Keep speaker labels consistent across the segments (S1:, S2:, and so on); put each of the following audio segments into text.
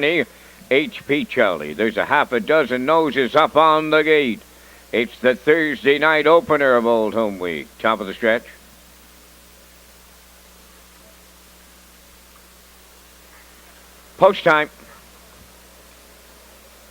S1: HP Charlie. There's a half a dozen noses up on the gate. It's the Thursday night opener of Old Home Week. Top of the stretch. Post time.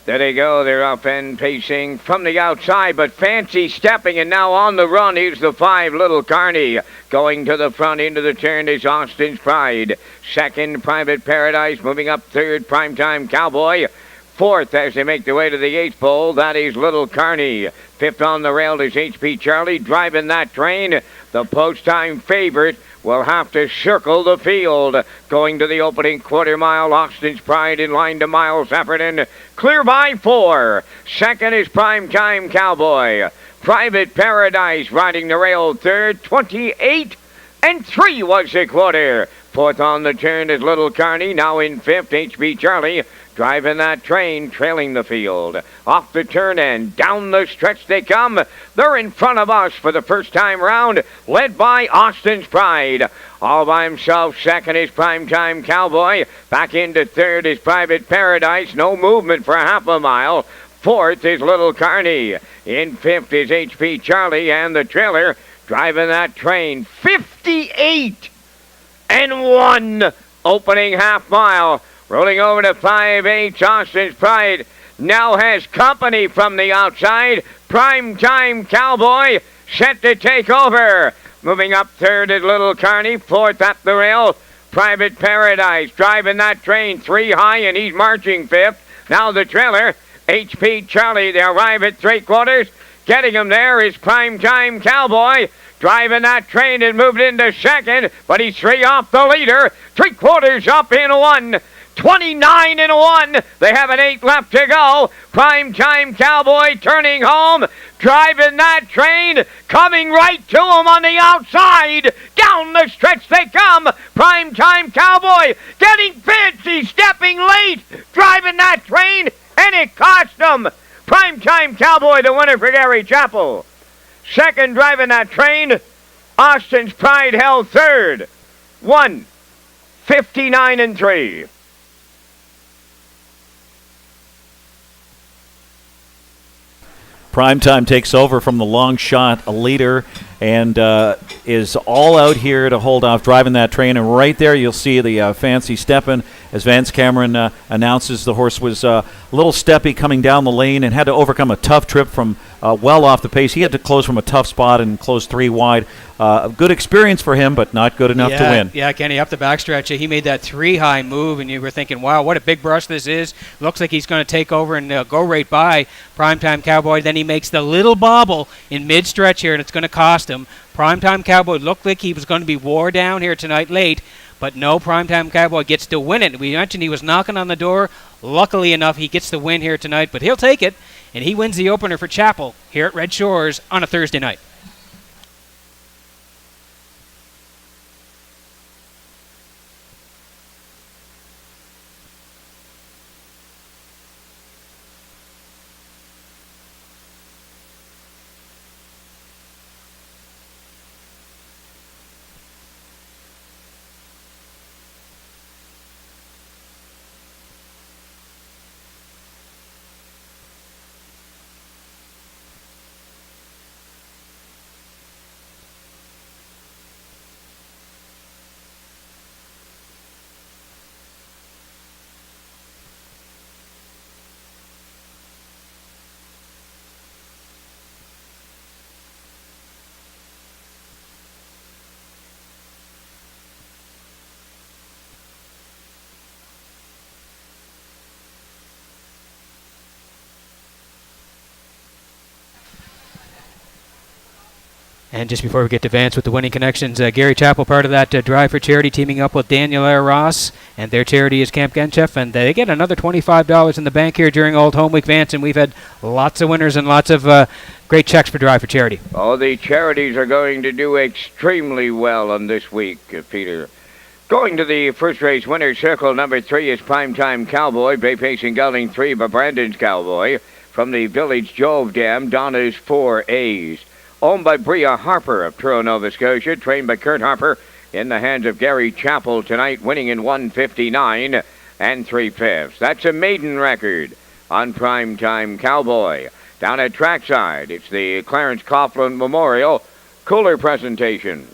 S1: There they go. They're up and pacing from the outside, but Fancy stepping, and now on the run is the 5 Little Carney. Going to the front into the turn is Austin's Pride. Second, Private Paradise. Moving up third, Primetime Cowboy. Fourth, as they make their way to the 8th pole, that is Little Carney. Fifth on the rail is HP Charlie. Driving that train, the post-time favorite will have to circle the field. Going to the opening quarter mile, Austin's Pride in line to Miles Efferton. Clear by 4. Second is Primetime Cowboy. Private Paradise riding the rail third. 28 and 3 was the quarter. Fourth on the turn is Little Carney. Now in fifth, HP Charlie. Driving that train, trailing the field. Off the turn and down the stretch they come. They're in front of us for the first time round, led by Austin's Pride. All by himself, second is Primetime Cowboy. Back into third is Private Paradise. No movement for half a mile. Fourth is Little Carney. In fifth is HP Charlie and the trailer driving that train. 58 and 1 opening half mile. Rolling over to 5/8, Austin's Pride now has company from the outside. Primetime Cowboy set to take over. Moving up third is Little Carney. Fourth at the rail, Private Paradise. Driving that train 3 high, and he's marching fifth. Now the trailer, HP Charlie. They arrive at 3/4. Getting him there is Primetime Cowboy. Driving that train and moved into second, but he's 3 off the leader. 3/4 up in 1. 29 and 1. They have an 8 left to go. Primetime Cowboy turning home. Driving that train. Coming right to him on the outside. Down the stretch they come. Primetime Cowboy getting Fancy stepping late. Driving that train. And it cost him. Primetime Cowboy the winner for Gary Chappell. Second driving that train. Austin's Pride held third. 59 and 3.
S2: Primetime takes over from the long shot, a leader, and is all out here to hold off driving that train. And right there you'll see the Fancy stepping as Vance Cameron announces the horse was a little steppy coming down the lane and had to overcome a tough trip from well off the pace. He had to close from a tough spot and close 3 wide. A good experience for him, but not good enough to win.
S3: Yeah, Kenny, up the backstretch, he made that 3-high move, and you were thinking, wow, what a big brush this is. Looks like he's going to take over and go right by Primetime Cowboy. Then he makes the little bobble in mid-stretch here, and it's going to cost him. Primetime Cowboy looked like he was going to be wore down here tonight late, but no, Primetime Cowboy gets to win it. We mentioned he was knocking on the door. Luckily enough, he gets the win here tonight, but he'll take it, and he wins the opener for Chappell here at Red Shores on a Thursday night. And just before we get to Vance with the winning connections, Gary Chappell, part of that Drive for Charity, teaming up with Daniel R. Ross, and their charity is Camp Genchef, and they get another $25 in the bank here during Old Home Week, Vance, and we've had lots of winners and lots of great checks for Drive for Charity.
S1: Oh, the charities are going to do extremely well on this week, Peter. Going to the first race winner circle, number 3 is Primetime Cowboy, Bay Pacing Gelding 3 by Brandon's Cowboy. From the Village Jove Dam, Donna's 4 A's. Owned by Bria Harper of Truro, Nova Scotia, trained by Kurt Harper, in the hands of Gary Chappell tonight, winning in 1:59 and 3/5. That's a maiden record on Primetime Cowboy. Down at trackside, it's the Clarence Coughlin Memorial Cooler presentation.